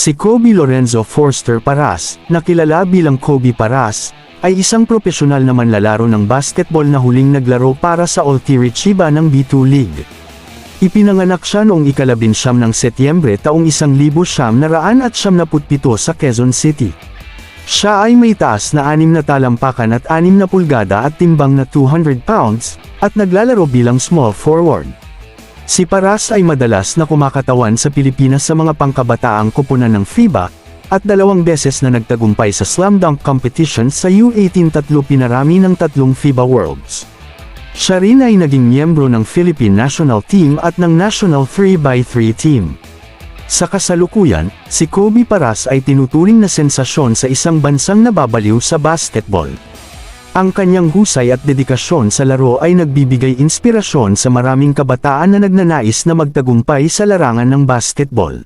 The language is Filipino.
Si Kobe Lorenzo Forster Paras, na kilala bilang Kobe Paras, ay isang propesyonal na manlalaro ng basketball na huling naglaro para sa Althiri Chiba ng B2 League. Ipinanganak siya noong ika-19 ng Setyembre taong 1977 sa Quezon City. Siya ay may taas na 6 na talampakan at 6 na pulgada at timbang na 200 pounds, at naglalaro bilang small forward. Si Paras ay madalas na kumakatawan sa Pilipinas sa mga pangkabataang koponan ng FIBA, at 2 beses na nagtagumpay sa slam dunk competition sa U18 pinarami ng 3 FIBA Worlds. Siya rin ay naging miyembro ng Philippine National Team at ng National 3x3 Team. Sa kasalukuyan, si Kobe Paras ay tinuturing na sensasyon sa isang bansang nababaliw sa basketball. Ang kanyang husay at dedikasyon sa laro ay nagbibigay inspirasyon sa maraming kabataan na nagnanais na magtagumpay sa larangan ng basketball.